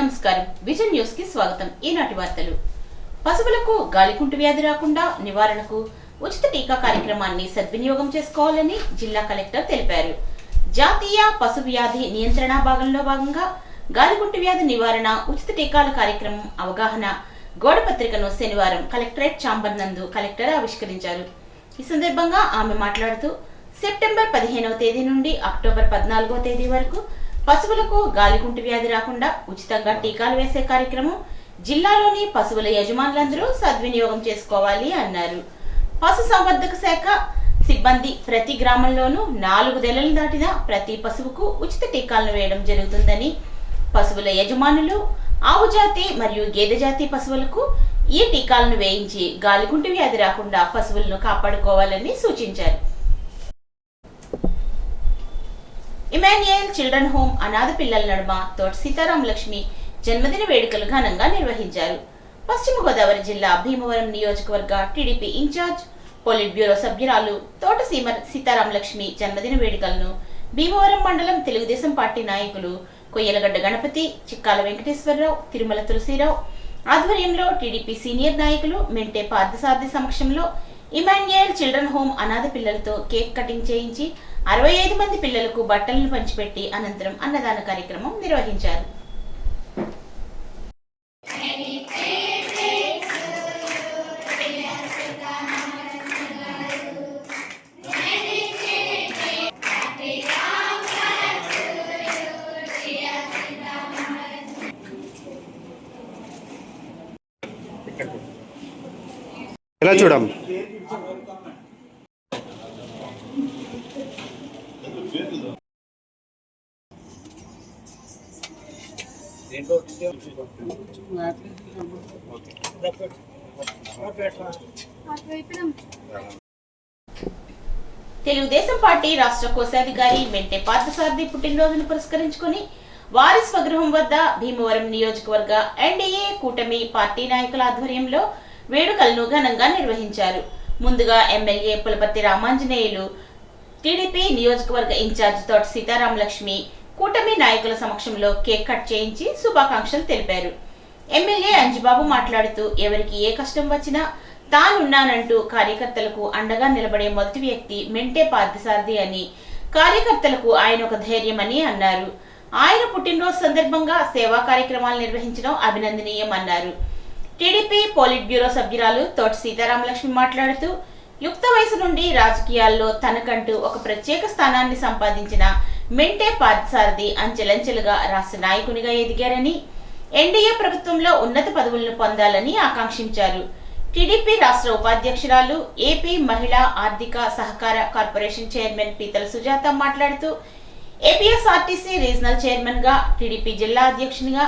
నమస్కారం vision news కి స్వాగతం। ఈనాటి వార్తలు। పశువులకు గాలికుంటు వ్యాధి రాకుండా నివారణకు ఉచిత టీకా కార్యక్రమాన్ని సద్వినియోగం చేసుకోవాలని జిల్లా కలెక్టర్ తెలిపారు। జాతీయ పశు వ్యాధి నియంత్రణ భాగంగా గాలికుంటు వ్యాధి నివారణ ఉచిత టీకాల కార్యక్రమం అవగాహన గోడపత్రికను శనివారం కలెక్టరేట్ ఛాంబర్ నందు కలెక్టర్ ఆవిష్కరించారు। ఈ సందర్భంగా ఆమె మాట్లాడుతూ సెప్టెంబర్ 15వ తేదీ నుండి అక్టోబర్ 14వ తేదీ వరకు పశువులకు గాలికుంటు వ్యాధి రాకుండా ఉచితంగా టీకాలు వేసే కార్యక్రమం జిల్లాలోని పశువుల యజమానులందరూ సద్వినియోగం చేసుకోవాలి అన్నారు। పశు సంవర్ధక శాఖ సిబ్బంది ప్రతి గ్రామంలోనూ 4 నెలలు దాటిన ప్రతి పశువుకు ఉచిత టీకాలను వేయడం జరుగుతుందని, పశువుల యజమానులు ఆవు జాతి మరియు గేదె జాతి పశువులకు ఈ టీకాలను వేయించి గాలికుంటు వ్యాధి రాకుండా పశువులను కాపాడుకోవాలని సూచించారు। ఇమాన్యుయల్ చిల్డ్రన్ హోమ్ అనాథ పిల్లల నడుమ తోట సీతారాం లక్ష్మి జన్మదిన వేడుకలు ఘనంగా నిర్వహించారు। పశ్చిమ గోదావరి జిల్లా భీమవరం నియోజకవర్గ టీడీపీ ఇన్ఛార్జ్ పోలిట్ బ్యూరో సభ్యురాలు తోట సీతారాం లక్ష్మి జన్మదిన వేడుకలను భీమవరం మండలం తెలుగుదేశం పార్టీ నాయకులు కొయ్యలగడ్డ గణపతి, చిక్కాల వెంకటేశ్వరరావు, తిరుమల తులసిరావు ఆధ్వర్యంలో టీడీపీ సీనియర్ నాయకులు మెంటే పార్థసారథి సమక్షంలో ఇమాన్యుయల్ చిల్డ్రన్ హోమ్ అనాథ పిల్లలతో కేక్ కటింగ్ చేయించి 65 మంది పిల్లలకు బట్టలను పంచిపెట్టి అనంతరం అన్నదాన కార్యక్రమం నిర్వహించారు। ఎలా చూడం తెలుగుదేశం పార్టీ రాష్ట్ర కోశాధికారి మెంటే పార్థసారథి పుట్టినరోజును పురస్కరించుకుని వారి స్వగృహం వద్ద భీమవరం నియోజకవర్గ ఎన్డీఏ కూటమి పార్టీ నాయకుల ఆధ్వర్యంలో వేడుకలను ఘనంగా నిర్వహించారు। ముందుగా ఎమ్మెల్యే పులపర్తి రామాంజనేయులు, టీడీపీ నియోజకవర్గ ఇన్ఛార్జ్ తోట సీతారాం లక్ష్మి కూటమి నాయకుల సమక్షంలో కేక్ కట్ చేయించి శుభాకాంక్షలు తెలిపారు। ఎమ్మెల్యే అంజిబాబు మాట్లాడుతూ ఎవరికి ఏ కష్టం వచ్చినా తానున్నానంటూ కార్యకర్తలకు అండగా నిలబడే మొదటి వ్యక్తి మెంటే పార్థసారథి అని, కార్యకర్తలకు ఆయన ఒక ధైర్యమని అన్నారు। ఆయన పుట్టినరోజు సందర్భంగా సేవా కార్యక్రమాలు నిర్వహించడం అభినందనీయం అన్నారు। టీడీపీ పోలిట్ బ్యూరో సభ్యురాలు తోట సీతారాం లక్ష్మి మాట్లాడుతూ యుక్త వయసు నుండి రాజకీయాల్లో తనకంటూ ఒక ప్రత్యేక స్థానాన్ని సంపాదించిన మెంటే పార్థసారథి అంచెలంచెలుగా రాష్ట్ర నాయకునిగా ఎదిగారని, ఎన్డీఏ ప్రభుత్వంలో ఉన్నత పదవులను పొందాలని ఆకాంక్షించారు। టీడీపీ రాష్ట్ర ఉపాధ్యక్షురాలు, ఏపీ మహిళా ఆర్థిక సహకార కార్పొరేషన్ చైర్మన్ పీతల సుజాత మాట్లాడుతూ ఏపీఎస్ఆర్టీసీ రీజనల్ చైర్మన్ గా, టీడీపీ జిల్లా అధ్యక్షునిగా,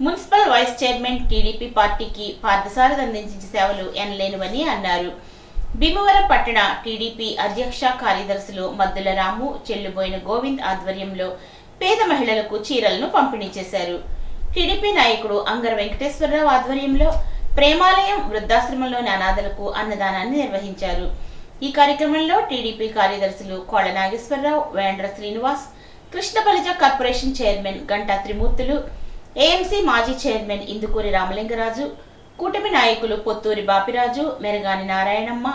మున్సిపల్ వైస్ చైర్మన్ టీడీపీ పార్టీకి పార్థసారథి అందించిన సేవలు ఎనలేనివని అన్నారు। భీమవరం పట్టణ టీడీపీ అధ్యక్ష కార్యదర్శులు మద్దుల రాము, చెల్లుబోయిన గోవింద్ ఆధ్వర్యంలో పేద మహిళలకు చీరలను పంపిణీ చేశారు। టీడీపీ నాయకుడు అంగర వెంకటేశ్వరరావు ఆధ్వర్యంలో ప్రేమాలయం వృద్ధాశ్రమంలోని అనాథలకు అన్నదానాన్ని నిర్వహించారు। ఈ కార్యక్రమంలో టీడీపీ కార్యదర్శులు కోళ్ల నాగేశ్వరరావు, వేండ్ర శ్రీనివాస్, కృష్ణ బలిజ కార్పొరేషన్ చైర్మన్ గంటా త్రిమూర్తులు, ఏఎంసీ మాజీ చైర్మన్ ఇందుకూరి రామలింగరాజు, కూటమి నాయకులు పొత్తూరి బాపిరాజు, మెరగాని నారాయణమ్మ,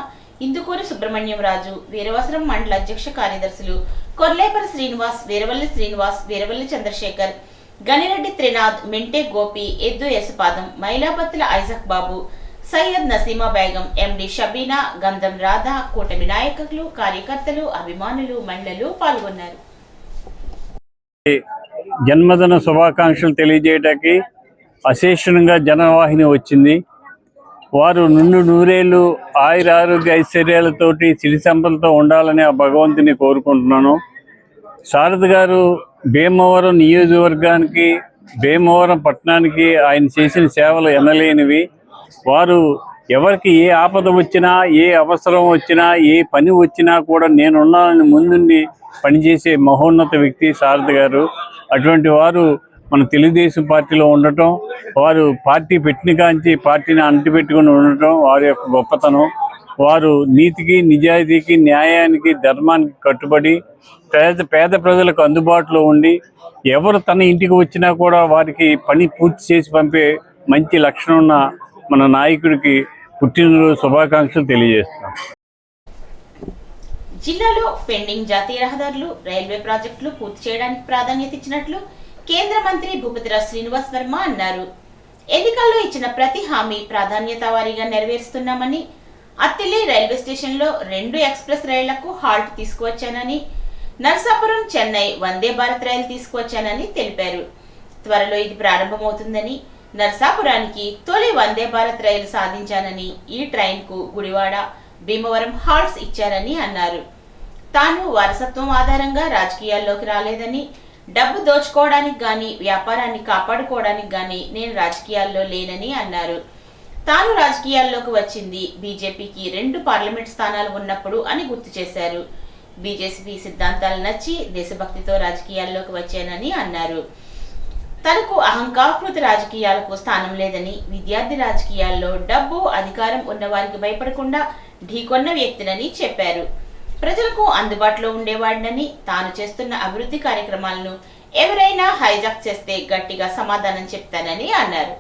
ఇందుకూరి సుబ్రహ్మణ్యం రాజు, వీరవసరం మండల అధ్యక్ష కార్యదర్శులు కొర్లేపర శ్రీనివాస్, వీరవల్లి శ్రీనివాస్, వీరవల్లి చంద్రశేఖర్, గనిరెడ్డి త్రినాథ్, మెంటే గోపి, ఎద్దు యశపాదం, మైలాపత్తుల ఐజక్ బాబు, సయ్యద్ నసీమా బేగం, ఎండి షబీనా, గంధం రాధ, కూటమి నాయకులు, కార్యకర్తలు, అభిమానులు, మహిళలు పాల్గొన్నారు। జన్మదిన శుభాకాంక్షలు తెలియజేయడానికి అశేషంగా జనవాహిని వచ్చింది। వారు నుండి నూరేళ్లు ఆయురారోగ్య ఐశ్వర్యాలతోటి సిరి సంపదలతో ఉండాలని ఆ భగవంతుని కోరుకుంటున్నాను। సారథి గారు భీమవరం నియోజకవర్గానికి, భీమవరం పట్టణానికి ఆయన చేసిన సేవలు ఎనలేనివి। వారు ఎవరికి ఏ ఆపద వచ్చినా, ఏ అవసరం వచ్చినా, ఏ పని వచ్చినా కూడా నేనున్నానని ముందుండి పనిచేసే మహోన్నత వ్యక్తి సారథి గారు। అటువంటి వారు మన తెలుగుదేశం పార్టీలో ఉండటం, వారు పార్టీ పెట్టిన కాంచి పార్టీని అంటిపెట్టుకుని ఉండటం వారి యొక్క గొప్పతనం। వారు నీతికి, నిజాయితీకి, న్యాయానికి, ధర్మానికి కట్టుబడి పేద ప్రజలకు అందుబాటులో ఉండి ఎవరు తన ఇంటికి వచ్చినా కూడా వారికి పని పూర్తి చేసి పంపే మంచి లక్షణం ఉన్న మన నాయకుడికి పుట్టినరోజు శుభాకాంక్షలు తెలియజేస్తున్నాం. జిల్లాలో పెండింగ్ జాతీయ రహదారులు, రైల్వే ప్రాజెక్టులు పూర్తి చేయడానికి ప్రాధాన్యత ఇచ్చినట్లు కేంద్ర మంత్రి భూపతిరాజ్ శ్రీనివాస్ వర్మ అన్నారు. ఎన్నికల్లో ఇచ్చిన ప్రతి హామీ ప్రాధాన్యత వారీగా నెరవేరుస్తున్నామని, అత్తిలి రైల్వే స్టేషన్లో 2 ఎక్స్ప్రెస్ రైళ్లకు హాల్ట్ తీసుకువచ్చానని, నర్సాపురం చెన్నై వందే భారత్ రైలు తీసుకువచ్చానని తెలిపారు. త్వరలో ఇది ప్రారంభమవుతుందని, నర్సాపురానికి తొలి వందే భారత్ రైలు సాధించానని, ఈ ట్రైన్కు గుడివాడ, భీమవరం హాల్ట్స్ ఇచ్చారని అన్నారు. తాను వారసత్వం ఆధారంగా రాజకీయాల్లోకి రాలేదని, డబ్బు దోచుకోవడానికి గాని, వ్యాపారాన్ని కాపాడుకోవడానికి గాని నేను రాజకీయాల్లో లేనని అన్నారు. తాను రాజకీయాల్లోకి వచ్చింది బీజేపీకి 2 పార్లమెంట్ స్థానాలు ఉన్నప్పుడు అని గుర్తు చేశారు. బీజేపీ సిద్ధాంతాలు నచ్చి దేశభక్తితో రాజకీయాల్లోకి వచ్చానని అన్నారు. తనకు అహంకారకృత రాజకీయాలకు స్థానం లేదని, విద్యార్థి రాజకీయాల్లో డబ్బు, అధికారం ఉన్నవారికి భయపడకుండా ఢీకొన్న వ్యక్తినని చెప్పారు. ప్రజలకు అందుబాటులో ఉండేవాడినని, తాను చేస్తున్న అభివృద్ధి కార్యక్రమాలను ఎవరైనా హైజాక్ చేస్తే గట్టిగా సమాధానం చెప్తానని అన్నారు.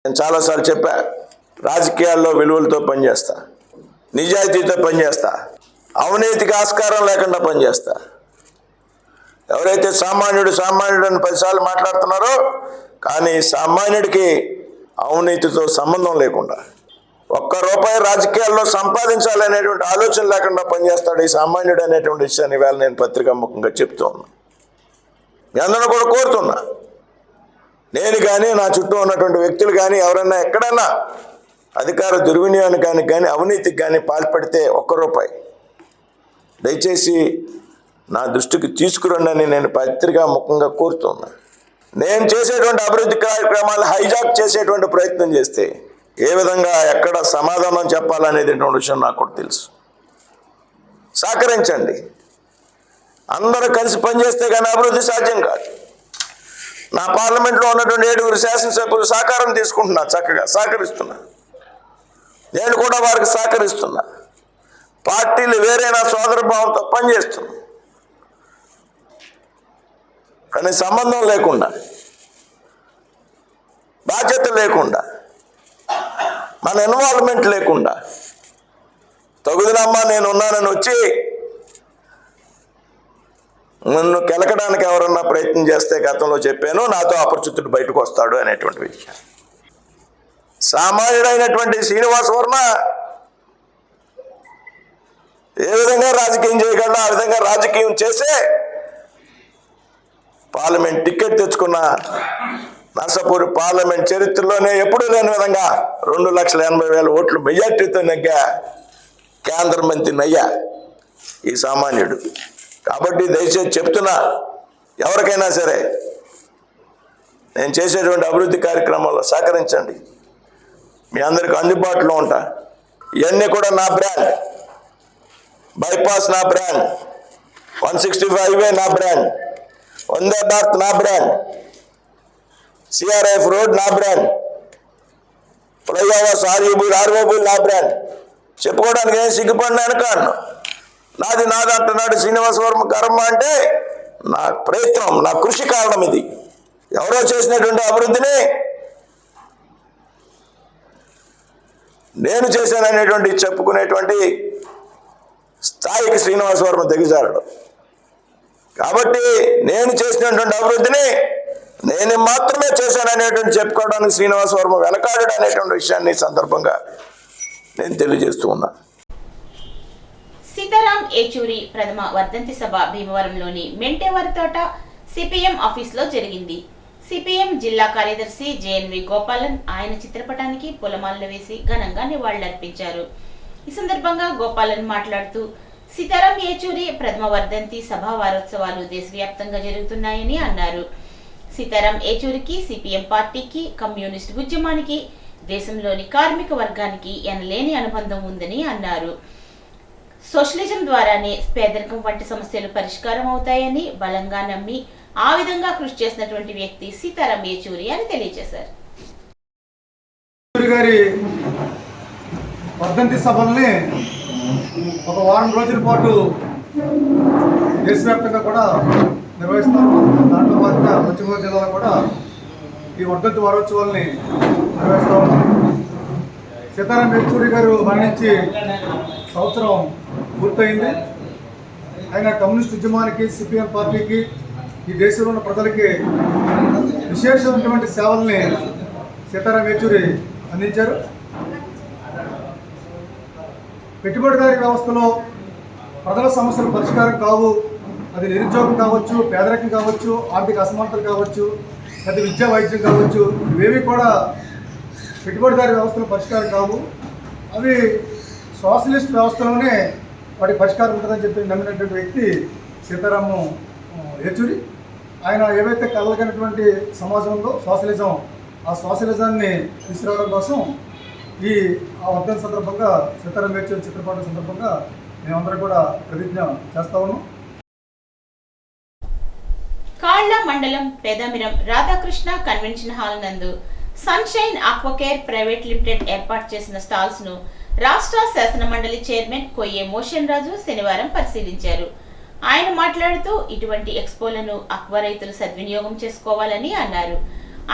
నేను చాలాసార్లు చెప్పా, రాజకీయాల్లో విలువలతో పనిచేస్తా, నిజాయితీతో పనిచేస్తా, అవినీతికి ఆస్కారం లేకుండా పనిచేస్తా. ఎవరైతే సామాన్యుడు అని 10 సార్లు మాట్లాడుతున్నారో, కానీ సామాన్యుడికి అవినీతితో సంబంధం లేకుండా, ₹1 రాజకీయాల్లో సంపాదించాలనేటువంటి ఆలోచన లేకుండా పనిచేస్తాడు ఈ సామాన్యుడు అనేటువంటి విషయాన్ని వేళ నేను పత్రికాముఖంగా చెప్తూ ఉన్నా. మీ అందరూ కూడా కోరుతున్నా, నేను కానీ నా చుట్టూ ఉన్నటువంటి వ్యక్తులు కానీ ఎవరైనా ఎక్కడైనా అధికార దుర్వినియోగానికి కానీ అవినీతికి కానీ పాల్పడితే ₹1 దయచేసి నా దృష్టికి తీసుకురండి అని నేను పత్రికాముఖంగా కోరుతున్నా. నేను చేసేటువంటి అభివృద్ధి కార్యక్రమాలు హైజాక్ చేసేటువంటి ప్రయత్నం చేస్తే ఏ విధంగా ఎక్కడ సమాధానం చెప్పాలనేటువంటి విషయం నాకు కూడా తెలుసు. సహకరించండి, అందరూ కలిసి పనిచేస్తే కానీ అభివృద్ధి సాధ్యం కాదు. నా పార్లమెంట్లో ఉన్నటువంటి 7 శాసనసభ్యులు సహకారం తీసుకుంటున్నా, చక్కగా సహకరిస్తున్నా. నేను కూడా వారికి సహకరిస్తున్నా. పార్టీలు వేరే నా సోదర భావంతో పనిచేస్తున్నా. కానీ సంబంధం లేకుండా, బాధ్యత లేకుండా, మన ఇన్వాల్వ్మెంట్ లేకుండా తగుదనమ్మా నేను ఉన్నానని వచ్చి నన్ను కెలకడానికి ఎవరన్నా ప్రయత్నం చేస్తే గతంలో చెప్పాను, నాతో అపరిచితుడు బయటకు వస్తాడు అనేటువంటి విషయం. సామాన్యుడైనటువంటి శ్రీనివాస్ వర్మ ఏ విధంగా రాజకీయం చేయగలడో ఆ విధంగా రాజకీయం చేసే పార్లమెంట్ టికెట్ తెచ్చుకున్న నర్సాపూర్ పార్లమెంట్ చరిత్రలోనే ఎప్పుడూ లేని విధంగా 2,80,000 ఓట్లు మెజార్టీతో నెగ్గా కేంద్ర మంత్రి నయ్యా ఈ సామాన్యుడు. కాబట్టి దయచేసి చెప్తున్నా, ఎవరికైనా సరే నేను చేసేటువంటి అభివృద్ధి కార్యక్రమాల్లో సహకరించండి. మీ అందరికి అందుబాటులో ఉంటా. ఇవన్నీ కూడా నా బ్రాండ్. బైపాస్ నా బ్రాండ్, 165 హైవే నా బ్రాండ్, వందే భారత్ నా బ్రాండ్, CRF రోడ్ నా బ్రాండ్, ఫ్లైఓవర్స్ ఆర్ఓబుల్ నా బ్రాండ్. చెప్పుకోవడానికి ఏం సిగ్గుపడినాను కాను. నాది అంటున్నాడు శ్రీనివాస్ వర్మ కర్మ అంటే నా ప్రయత్నం, నా కృషి కారణం. ఇది ఎవరో చేసినటువంటి అభివృద్ధిని నేను చేశాననేటువంటి చెప్పుకునేటువంటి స్థాయికి శ్రీనివాస్ వర్మ దిగజారడు. కాబట్టి నేను చేసినటువంటి అభివృద్ధిని నేను మాత్రమే చేశాననేటువంటి చెప్పుకోవడానికి శ్రీనివాస్ వర్మ వెనకాడడు అనేటువంటి విషయాన్ని సందర్భంగా నేను తెలియజేస్తూ ఉన్నా. సీతారాం ఏచూరి ప్రథమ వర్ధంతి సభ భీమవరంలోని మెంటేవారి తోట సిపిఎం ఆఫీసులో జరిగింది. సిపిఎం జిల్లా కార్యదర్శి జేఎన్వి గోపాలన్ ఆయన చిత్రపటానికి పూలమాలలు వేసి ఘనంగా నివాళులర్పించారు. ఈ సందర్భంగా గోపాలన్ మాట్లాడుతూ సీతారాం ఏచూరి ప్రథమ వర్ధంతి సభా వారోత్సవాలు దేశవ్యాప్తంగా జరుగుతున్నాయని అన్నారు. సీతారాం ఏచూరికి, సిపిఎం పార్టీకి, కమ్యూనిస్ట్ ఉద్యమానికి, దేశంలోని కార్మిక వర్గానికి ఎనలేని అనుబంధం ఉందని అన్నారు. సోషలిజం ద్వారానే పేదరికం వంటి సమస్యలు పరిష్కారం అవుతాయని బలంగా నమ్మి ఆ విధంగా కృషి చేసినటువంటి వ్యక్తి సీతారాం ఏచూరి అని తెలియజేశారు. గారి వర్ధంతి సభల్ని ఒక వారం రోజుల పాటు దేశవ్యాప్తంగా కూడా నిర్వహిస్తాము. దాంట్లో భాగంగా పశ్చిమ గోదావరి జిల్లాలో కూడా ఈ వర్ధంతి వారోత్సవాల్ని నిర్వహిస్తూ ఉన్నాం. సీతారాం యేచూరి గారు మరణించి సంవత్సరం పూర్తయింది. ఆయన కమ్యూనిస్ట్ ఉద్యమానికి, సిపిఎం పార్టీకి, ఈ దేశంలో ఉన్న ప్రజలకి విశేషమైనటువంటి సేవల్ని సీతారాం యేచూరి అందించారు. పెట్టుబడిదారీ వ్యవస్థలో ప్రజల సమస్యలు పరిష్కారం కావు. అది నిరుద్యోగం కావచ్చు, పేదరికం కావచ్చు, ఆర్థిక అసమానతలు కావచ్చు, లేదా విద్యా వైద్యం కావచ్చు, ఇవేవి కూడా పెట్టుబడిదారీ వ్యవస్థలో పరిష్కారం కావు. అవి సోషలిస్ట్ వ్యవస్థలోనే వాటి పరిష్కారం ఉంటుందని చెప్పి నమ్మినటువంటి వ్యక్తి సీతారాము యేచూరి. ఆయన ఏవైతే కలగనటువంటి సమాజం ఉందో సోషలిజం, ఆ సోషలిజాన్ని తీసుకురావడం కోసం ఈ వర్ధంతి సందర్భంగా సీతారాం యేచూరి చిత్రపటం సందర్భంగా మేమందరం కూడా ప్రతిజ్ఞ చేస్తా ఉన్నాం. కాళ్ళ మండలం పెదమిరం రాధాకృష్ణ కన్వెన్షన్ హాల్ నందు సన్షైన్ ఆక్వాకేర్ ప్రైవేట్ లిమిటెడ్ ఏర్పాటు చేసిన స్టాల్స్ ను రాష్ట్ర శాసన మండలి చైర్మన్ కొయ్యే మోషన్ రాజు శనివారం పరిశీలించారు. ఆయన మాట్లాడుతూ ఇటువంటి ఎక్స్పోలను ఆక్వా రైతులు సద్వినియోగం చేసుకోవాలని అన్నారు.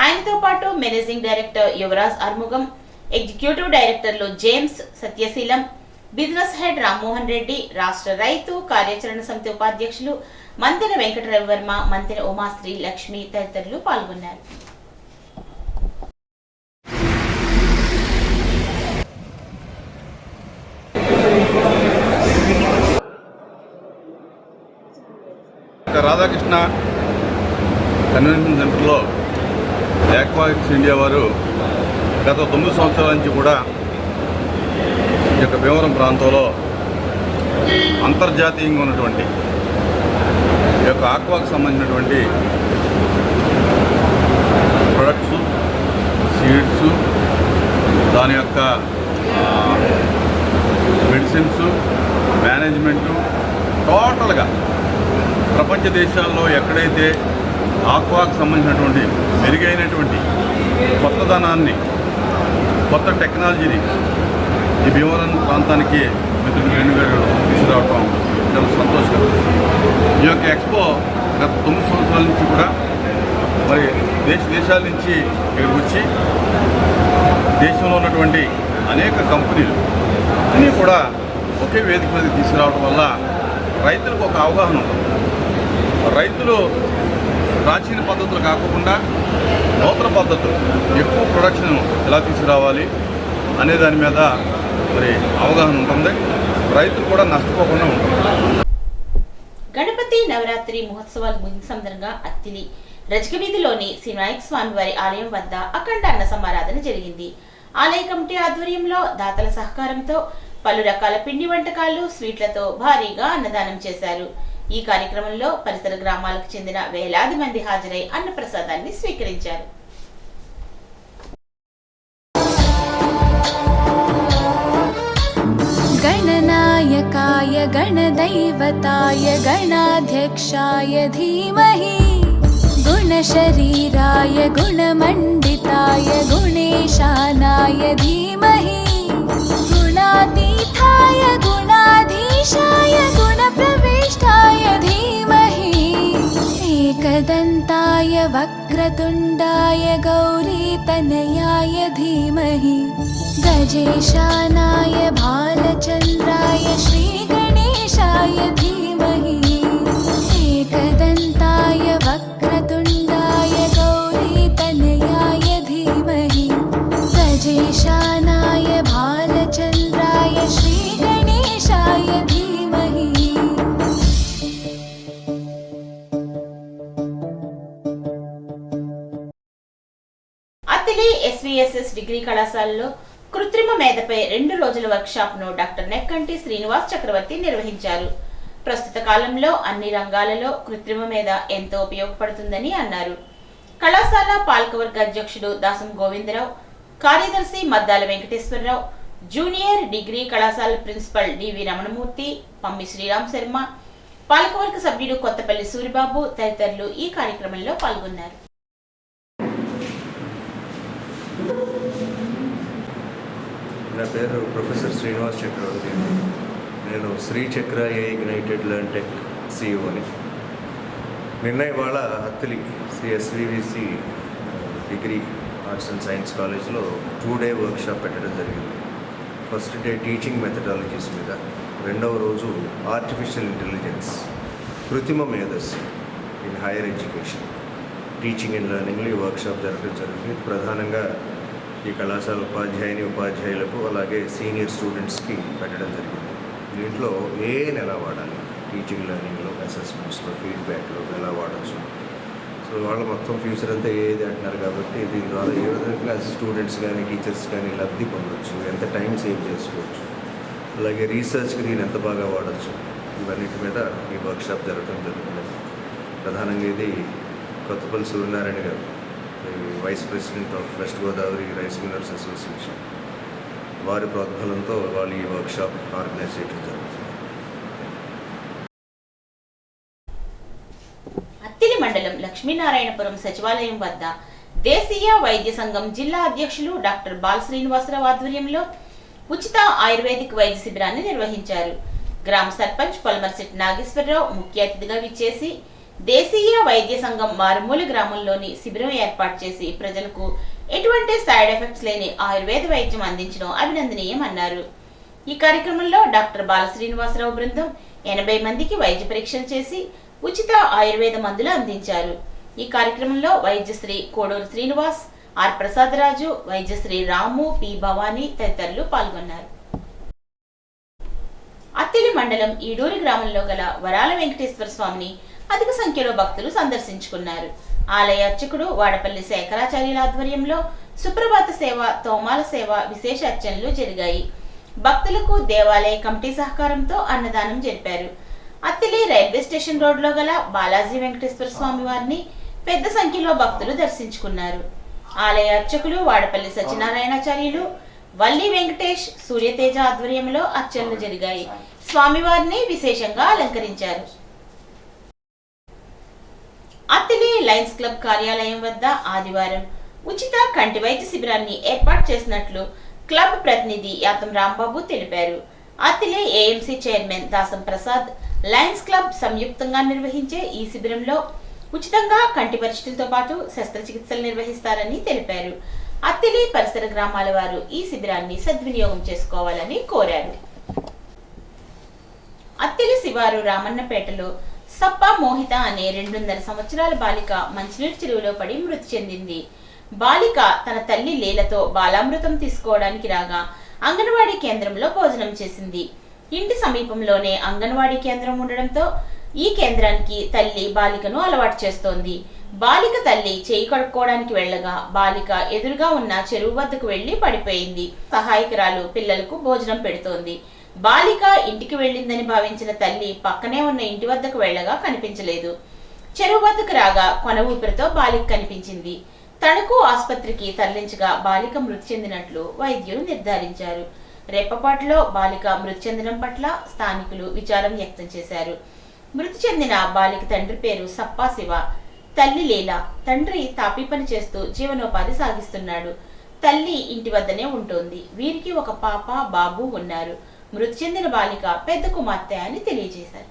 ఆయనతో పాటు managing director Yuvaraj Arumugam, executive డైరెక్టర్లు James, Satyaseelam, business head Rammohan Reddy, రాష్ట్ర రైతు కార్యాచరణ సమితి ఉపాధ్యక్షులు మంతెన వెంకటరవివర్మ, మంతెన ఉమాశ్రీ లక్ష్మి తదితరులు పాల్గొన్నారు. రాధాకృష్ణ కన్వెన్షన్ సెంటర్లో ఆక్వాక్స్ ఇండియా వారు గత 9 సంవత్సరాల నుంచి కూడా ఈ యొక్క భీమవరం ప్రాంతంలో అంతర్జాతీయంగా ఉన్నటువంటి ఈ యొక్క ఆక్వాకు సంబంధించినటువంటి ప్రొడక్ట్స్, సీడ్స్, దాని యొక్క మెడిసిన్స్, మేనేజ్మెంటు టోటల్గా ప్రపంచ దేశాల్లో ఎక్కడైతే ఆక్వాకు సంబంధించినటువంటి మెరుగైనటువంటి కొత్తదనాన్ని, కొత్త టెక్నాలజీని ఈ భీమవరం ప్రాంతానికి మిత్రుడు వేణు గారు తీసుకురావటం చాలా సంతోషకరం. ఈ యొక్క ఎక్స్పో గత 9 సంవత్సరాల నుంచి కూడా మరి దేశాల నుంచి ఇక్కడికి వచ్చి దేశంలో ఉన్నటువంటి అనేక కంపెనీలు అన్నీ కూడా ఒకే వేదిక మీద తీసుకురావడం వల్ల రైతులకు ఒక అవగాహన ఉంటుంది. రైతులు ప్రాచీన పద్ధతులు కాకుండా నూతన పద్ధతులు, ఎక్కువ ప్రొడక్షన్ ఎలా తీసుకురావాలి అనే దాని మీద మరి అవగాహన ఉంటుంది. రైతులు కూడా నష్టపోకుండా ఉంటుంది. గణపతి నవరాత్రి మహోత్సవాలు ముగిసిన సందర్భంగా అత్తిలి రజకవీధిలోని శ్రీ నాయక స్వామి వారి ఆలయం వద్ద అఖండ అన్న సమారాధన జరిగింది. ఆలయ కమిటీ ఆధ్వర్యంలో దాతల సహకారంతో పలు రకాల పిండి వంటకాలు, స్వీట్లతో భారీగా అన్నదానం చేశారు. ఈ కార్యక్రమంలో పరిసర గ్రామాలకు చెందిన వేలాది మంది హాజరై అన్నప్రసాదాన్ని స్వీకరించారు. गणनायकाय गणदैवताय गणाध्यक्षाय धीमहि गुणशरीराय गुणमण्डिताय गुणेशानाय धीमहि गुणातीताय गुणाधीशाय गुणप्रविष्टाय धीमहि एकदन्ताय वक्रतुण्डाय गौरीतनयाय धीमहि गजेशानाय भालचन्द्राय श्रीगणेशाय धीमहि एकदन्ताय वक्रतुण्डाय गौरीतनयाय धीमहि गजेशानाय भालचन्द्राय श्रीगणेशाय धीमहि। అత్తిలి SVSS డిగ్రీ కళాశాలలో కృత్రిమ మేధపై 2 రోజుల వర్క్షాప్ ను డాక్టర్ నెక్కంటి శ్రీనివాస్ చక్రవర్తి నిర్వహించారు. ప్రస్తుత కాలంలో అన్ని రంగాలలో కృత్రిమ మేధ ఎంతో ఉపయోగపడుతుందని అన్నారు. కళాశాల పాలకవర్గ అధ్యక్షుడు దాసం గోవిందరావు, కార్యదర్శి మద్దాల వెంకటేశ్వరరావు, జూనియర్ డిగ్రీ కళాశాల ప్రిన్సిపల్ డివి రమణమూర్తి, పమ్మి శ్రీరామ్ శర్మ, పాలకవర్గ సభ్యుడు కొత్తపల్లి సూరిబాబు తదితరులు ఈ కార్యక్రమంలో పాల్గొన్నారు. నా పేరు ప్రొఫెసర్ శ్రీనివాస్ చక్రవర్తి. నేను శ్రీ చక్ర ఏ ఇగ్నైటెడ్ లెర్న్ టెక్ సిఇఓని. నిన్న ఇవాళ హత్తిలి ఎస్వివిసి డిగ్రీ ఆర్ట్స్ అండ్ సైన్స్ కాలేజ్లో 2-day వర్క్షాప్ పెట్టడం జరిగింది. ఫస్ట్ డే టీచింగ్ మెథడాలజీస్ మీద, రెండవ రోజు ఆర్టిఫిషియల్ ఇంటెలిజెన్స్, కృత్రిమ మేధస్సు in higher education, teaching and లెర్నింగ్లో ఈ వర్క్షాప్ జరగడం జరిగింది. ప్రధానంగా ఈ కళాశాల ఉపాధ్యాయులకు అలాగే సీనియర్ స్టూడెంట్స్కి పెట్టడం జరిగింది. దీంట్లో ఏఐని ఎలా వాడాలి, టీచింగ్ లెర్నింగ్లో, అసెస్మెంట్స్లో, ఫీడ్బ్యాక్లో ఎలా వాడచ్చు. సో వాళ్ళు మొత్తం ఫ్యూచర్ అంతా ఏది అంటున్నారు కాబట్టి దీని ద్వారా ఏ విధంగా స్టూడెంట్స్ కానీ టీచర్స్ కానీ లబ్ధి పొందవచ్చు, ఎంత టైం సేవ్ చేసుకోవచ్చు, అలాగే రీసెర్చ్కి దీన్ని ఎంత బాగా వాడచ్చు, ఇవన్నిటి మీద ఈ వర్క్షాప్ జరగడం జరుగుతుంది. ప్రధానంగా ఇది Kothapalli Suryanarayana garu, vice president of west Godavari rice millers association, వారి ప్రోద్బలంతో వాళ్ళు ఈ వర్క్షాప్ ఆర్గనైజ్ చేయడం జరుగుతుంది. అత్తిలి మండలం లక్ష్మీనారాయణపురం సచివాలయం వద్ద దేశీయ వైద్య సంఘం జిల్లా అధ్యక్షులు డాక్టర్ బాల శ్రీనివాసరావు ఆధ్వర్యంలో ఉచిత ఆయుర్వేదిక్ వైద్య శిబిరాన్ని నిర్వహించారు. గ్రామ సర్పంచ్ పొలమర్శెట్టి నాగేశ్వరరావు ముఖ్య అతిథిగా విచ్చేసి దేశీయ వైద్య సంఘం మారుమూల గ్రామంలోని శిబిరం ఏర్పాటు చేసి ప్రజలకు ఎటువంటి సైడ్ ఎఫెక్ట్స్ లేని ఆయుర్వేద వైద్యం అందించడం అభినందనీయమన్నారు. ఈ కార్యక్రమంలో డాక్టర్ బాల శ్రీనివాసరావు బృందం 80 మందికి వైద్య పరీక్షలు చేసి ఉచిత ఆయుర్వేద మందులు అందించారు. ఈ కార్యక్రమంలో వైద్యశ్రీ కోడూరు శ్రీనివాస్, ఆర్ ప్రసాదరాజు, వైద్యశ్రీ రాము, పి భవానీ తదితరులు పాల్గొన్నారు. అత్తిలి మండలం ఈడూరి గ్రామంలో గల వరాల వెంకటేశ్వర స్వామిని అధిక సంఖ్యలో భక్తులు సందర్శించుకున్నారు. ఆలయ అర్చకుడు వాడపల్లి శేఖరాచార్యుల ఆధ్వర్యంలో సుప్రభాత సేవ, తోమాల సేవ, విశేష అర్చనలు జరిగాయి. భక్తులకు దేవాలయ కమిటీ సహకారంతో అన్నదానం జరిపారు. అత్తిలి రైల్వే స్టేషన్ రోడ్లో గల బాలాజీ వెంకటేశ్వర స్వామి వారిని పెద్ద సంఖ్యలో భక్తులు దర్శించుకున్నారు. ఆలయ అర్చకులు వాడపల్లి సత్యనారాయణాచార్యులు, వల్లి వెంకటేష్, సూర్యతేజ ఆధ్వర్యంలో అర్చనలు జరిగాయి. స్వామివారిని విశేషంగా అలంకరించారు. అత్తిలి లయన్స్ క్లబ్ కార్యాలయం వద్ద ఆదివారం ఉచిత కంటి వైద్య శిబిరాన్ని ఏర్పాటు చేసినట్లు క్లబ్ ప్రతినిధి యాతం రాంబాబు తెలిపారు. Attili AMC chairman Dasam Prasad, Lions Club సంయుక్తంగా నిర్వహించే ఈ శిబిరంలో ఉచితంగా కంటి పరీక్షలతో పాటు శస్త్రచికిత్సలు నిర్వహిస్తారని తెలిపారు. అత్తిలి పరిసర గ్రామాల వారు ఈ శిబిరాన్ని సద్వినియోగం చేసుకోవాలని కోరారు. అత్తిలి శివారు రామన్నపేటలో సప్ప మోహిత అనే 2.5 సంవత్సరాల బాలిక మంచినీటి చెరువులో పడి మృతి చెందింది. బాలిక తన తల్లి లీలతో బాలామృతం తీసుకోవడానికి రాగా అంగన్వాడీ కేంద్రంలో భోజనం చేసింది. ఇంటి సమీపంలోనే అంగన్వాడీ కేంద్రం ఉండడంతో ఈ కేంద్రానికి తల్లి బాలికను అలవాటు చేస్తోంది. బాలిక తల్లి చేయి కడుక్కోవడానికి వెళ్లగా బాలిక ఎదురుగా ఉన్న చెరువు వద్దకు వెళ్లి పడిపోయింది. సహాయకురాలు పిల్లలకు భోజనం పెడుతోంది. బాలిక ఇంటికి వెళ్లిందని భావించిన తల్లి పక్కనే ఉన్న ఇంటి వద్దకు వెళ్లగా కనిపించలేదు. చెరువు వద్దకు రాగా కొన ఊపిరితో బాలిక కనిపించింది. తణుకు ఆసుపత్రికి తరలించగా బాలిక మృతి చెందినట్లు వైద్యులు నిర్ధారించారు. రెప్పపాటులో బాలిక మృతి చెందడం పట్ల స్థానికులు విచారం వ్యక్తం చేశారు. మృతి చెందిన బాలిక తండ్రి పేరు సప్పా శివ, తల్లి లీల. తండ్రి తాపీ పని చేస్తూ జీవనోపాధి సాగిస్తున్నాడు. తల్లి ఇంటి వద్దనే ఉంటుంది. వీరికి ఒక పాప, బాబు ఉన్నారు. మృతి చెందిన బాలిక పెద్ద కుమార్తె అని తెలియజేశారు.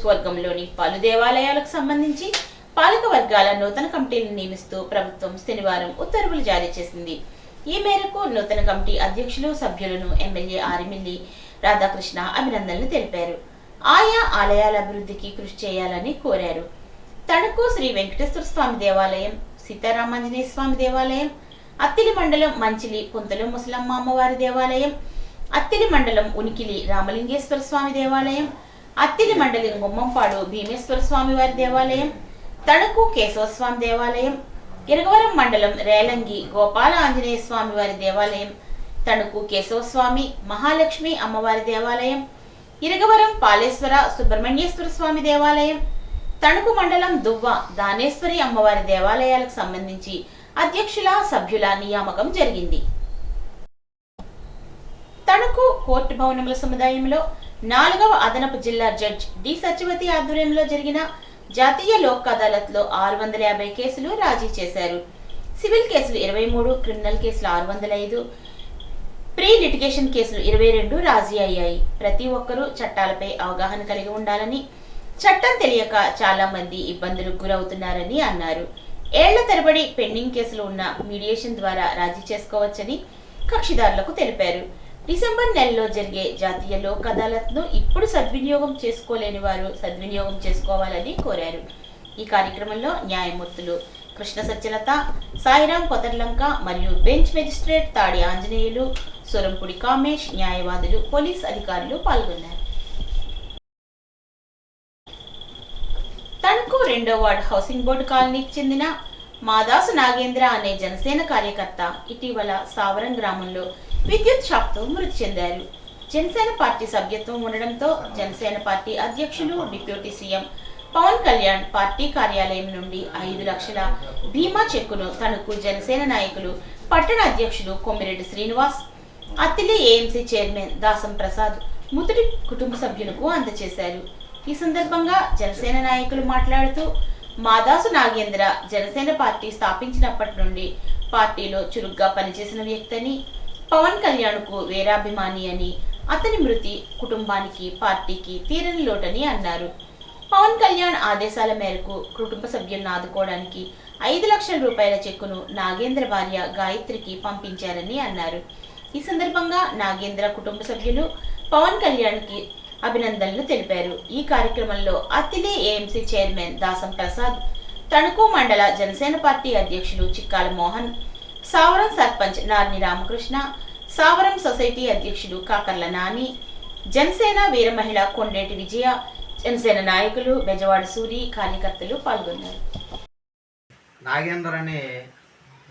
నియోజకవర్గంలోని పలు దేవాలయాలకు సంబంధించి పాలక వర్గాల నూతన కమిటీలను నియమిస్తూ ప్రభుత్వం శనివారం ఉత్తర్వులు జారీ చేసింది. ఈ మేరకు నూతన కమిటీ అధ్యక్షులు, సభ్యులను ఎమ్మెల్యే ఆరిమిల్లి రాధాకృష్ణ అభినందనలు తెలిపారు. ఆయా ఆలయాల అభివృద్ధికి కృషి చేయాలని కోరారు. తణుకు శ్రీ వెంకటేశ్వర స్వామి దేవాలయం, సీతారామాంజనేయ స్వామి దేవాలయం, అత్తిలి మండలం మంచిలి పుంతల ముసలమ్మ అమ్మవారి దేవాలయం, అత్తిలి మండలం ఉనికిలి రామలింగేశ్వర స్వామి దేవాలయం, అత్తిలి మండలం గుమ్మంపాడు భీమేశ్వర స్వామి వారి దేవాలయం, తణుకు కేశవస్వామి దేవాలయం, ఇరగవరం మండలం రేలంగి గోపాల ఆంజనేయ స్వామి వారి దేవాలయం, తణుకు కేశవస్వామి మహాలక్ష్మి అమ్మవారి దేవాలయం, ఇరగవరం పాలేశ్వర సుబ్రహ్మణ్యేశ్వర స్వామి దేవాలయం, తణుకు మండలం దువ్వ దానేశ్వరి అమ్మవారి దేవాలయాలకు సంబంధించి అధ్యక్షుల, సభ్యుల నియామకం జరిగింది. తణుకు కోర్టు భవనముల సముదాయంలో 4వ అదనపు జిల్లా జడ్జ్ డి సత్యవతి ఆధ్వర్యంలో జరిగిన జాతీయ లోక్ అదాలత్లో 650 కేసులు రాజీ చేశారు. సివిల్ కేసులు 23, క్రిమినల్ కేసులు 605, ప్రీ లిటిగేషన్ కేసులు 22 రాజీ అయ్యాయి. ప్రతి ఒక్కరూ చట్టాలపై అవగాహన కలిగి ఉండాలని, చట్టం తెలియక చాలా మంది ఇబ్బందులకు గురవుతున్నారని అన్నారు. ఏళ్ల తరబడి పెండింగ్ కేసులు ఉన్న మీడియేషన్ ద్వారా రాజీ చేసుకోవచ్చని కక్షిదారులకు తెలిపారు. డిసెంబర్ నెలలో జరిగే జాతీయ లోక్ అదాలత్ను ఇప్పుడు సద్వినియోగం చేసుకోలేని వారు సద్వినియోగం చేసుకోవాలని కోరారు. ఈ కార్యక్రమంలో న్యాయమూర్తులు కృష్ణ సత్యలత, సాయిరాం కొతర్లంక మరియు బెంచ్ మెజిస్ట్రేట్ తాడి ఆంజనేయులు, సొరంపుడి కామేష్, న్యాయవాదులు, పోలీస్ అధికారులు పాల్గొన్నారు. తణుకు 2వ వార్డు హౌసింగ్ బోర్డు కాలనీకి చెందిన మాదాసు నాగేంద్ర అనే జనసేన కార్యకర్త ఇటీవల సావరం గ్రామంలో విద్యుత్ షాక్తో మృతి చెందారు. జనసేన పార్టీ సభ్యత్వం ఉండడంతో జనసేన పార్టీ అధ్యక్షులు, deputy CM Pawan Kalyan party కార్యాలయం నుండి 5 లక్షల బీమా చెక్కును తణుకు జనసేన నాయకులు, పట్టణ అధ్యక్షులు కొమ్మిరెడ్డి శ్రీనివాస్, అత్తిలి ఏఎంసీ చైర్మన్ దాసం ప్రసాద్ మృతుడి కుటుంబ సభ్యులకు అందజేశారు. ఈ సందర్భంగా జనసేన నాయకులు మాట్లాడుతూ, మాదాసు నాగేంద్ర జనసేన పార్టీ స్థాపించినప్పటి నుండి పార్టీలో చురుగ్గా పనిచేసిన వ్యక్తి అని, పవన్ కళ్యాణ్కు వీరాభిమాని అని, అతని మృతి కుటుంబానికి, పార్టీకి తీరని లోటని అన్నారు. పవన్ కళ్యాణ్ ఆదేశాల మేరకు కుటుంబ సభ్యులను ఆదుకోవడానికి 5 లక్షల రూపాయల చెక్కును నాగేంద్ర భార్య గాయత్రికి పంపించారని అన్నారు. ఈ సందర్భంగా నాగేంద్ర కుటుంబ సభ్యులు పవన్ కళ్యాణ్కి అభినందనలు తెలిపారు. ఈ కార్యక్రమంలో అత్తిలి ఏఎంసీ చైర్మన్ దాసం ప్రసాద్, తణుకు మండల జనసేన పార్టీ అధ్యక్షులు చిక్కాల మోహన్, సావరం సర్పంచ్ నార్ని రామకృష్ణ, సావరం సొసైటీ అధ్యక్షులు కాకర్ల నాని, జనసేన వీర మహిళ కొండేటి విజయ, జనసేన నాయకులు బెజవాడ సూరి, కార్యకర్తలు పాల్గొన్నారు. నాగేందర్ అనే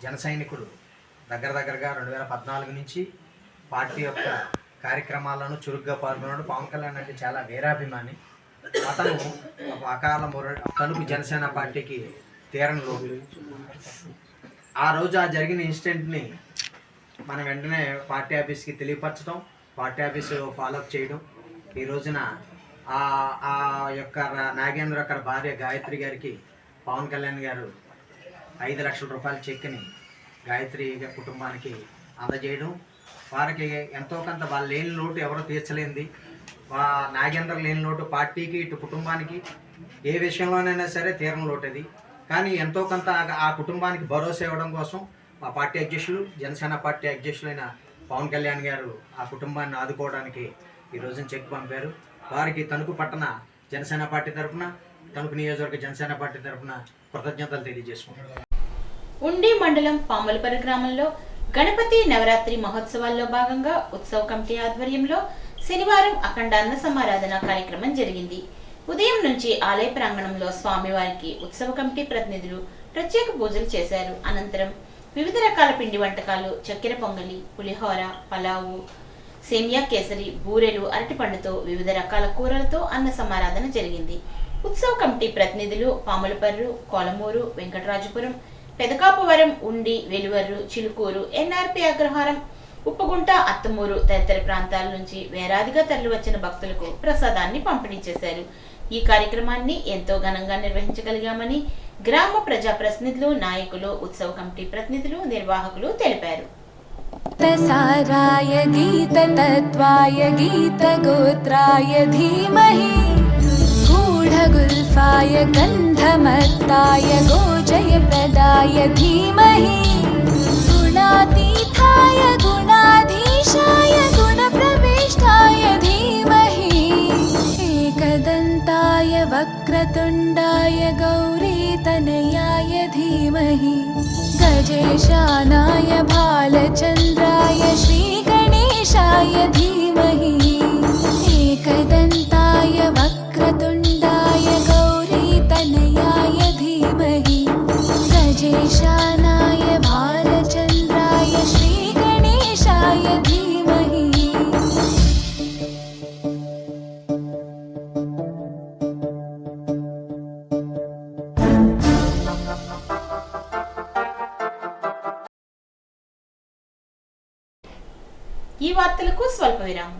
జన సైనికుడు దగ్గరగా 2014 నుంచి పార్టీ యొక్క కార్యక్రమాలను చురుగ్గా పాల్గొన్నాడు. పవన్ కళ్యాణ్ అంటే చాలా వీరాభిమాని. అతను అకాల తణుకు జనసేన పార్టీకి తీరని లోటు. ఆ రోజు ఆ జరిగిన ఇన్సిడెంట్ని మనం వెంటనే పార్టీ ఆఫీస్కి తెలియపరచడం, పార్టీ ఆఫీసు ఫాలోఅప్ చేయడం. ఈ రోజున ఆ యొక్క నాగేంద్ర యొక్క భార్య గాయత్రి గారికి పవన్ కళ్యాణ్ గారు 5 లక్షల రూపాయల చెక్ని గాయత్రి కుటుంబానికి అందజేయడం, వారికి ఎంతో కొంత వాళ్ళ లేని లోటు ఎవరో తీర్చలేంది. నాగేంద్ర లేని లోటు పార్టీకి, ఇటు కుటుంబానికి ఏ విషయంలోనైనా సరే తీరని లోటు అది. కానీ ఎంతో కొంత ఆ కుటుంబానికి భరోసా ఇవ్వడం కోసం మా పార్టీ అధ్యక్షులు, జనసేన పార్టీ అధ్యక్షులైన పవన్ కళ్యాణ్ గారు ఆ కుటుంబాన్ని ఆదుకోవడానికి ఈ రోజున చెక్ పంపారు. వారికి తణుకు పట్టణ జనసేన పార్టీ తరఫున, తణుకు నియోజకవర్గ జనసేన పార్టీ తరఫున కృతజ్ఞతలు తెలియజేసుకుంటారు. ఉండి మండలం పాములపర్రి గ్రామంలో గణపతి నవరాత్రి మహోత్సవాల్లో భాగంగా ఉత్సవ కమిటీ ఆధ్వర్యంలో శనివారం అఖండ అన్న సమారాధన కార్యక్రమం జరిగింది. ఉదయం నుంచి ఆలయ ప్రాంగణంలో స్వామివారికి ఉత్సవ కమిటీ ప్రతినిధులు ప్రత్యేక పూజలు చేశారు. అనంతరం వివిధ రకాల పిండి వంటకాలు, చక్కెర పొంగలి, పులిహోర, పలావు, సేమియా కేసరి, బూరెలు, అరటిపండుతో వివిధ రకాల కూరలతో అన్న సమారాధన జరిగింది. ఉత్సవ కమిటీ ప్రతినిధులు పాములపర్రు, కోలమూరు, వెంకటరాజపురం, పెదకాపవరం, ఉండి, వెలువర్రు, చిలుకూరు, ఎన్ఆర్పి అగ్రహారం, ఉప్పుగుంట, అత్తమూరు తదితర ప్రాంతాల నుంచి వేలాదిగా తరలివచ్చిన భక్తులకు ప్రసాదాన్ని పంపిణీ చేశారు. ఈ కార్యక్రమాన్ని ఎంతో ఘనంగా నిర్వహించగలిగామని గ్రామ ప్రజా ప్రతినిధులు, నాయకులు, ఉత్సవ కమిటీ ప్రతినిధులు, నిర్వాహకులు తెలిపారు. సారాయ గీత తత్వాయ గీత గోత్రాయ ధీమహి गूढगुल्फाय गन्धमत्ताय गोजयप्रदाय धीमहि गुणातीताय गुणाधीशाय गुणप्रविष्टाय धीमहि एकदन्ताय वक्रतुण्डाय गौरीतनयाय धीमहि गजेशानाय भालचन्द्राय श्रीगणेशाय धीमहि एकदन्ताय वक्रतुण्डाय गौरीतनयाय धीमहि गजेशानाय भालचन्द्राय श्रीगणेशाय धीमहि ఈ వార్తలకు స్వల్ప విరామం.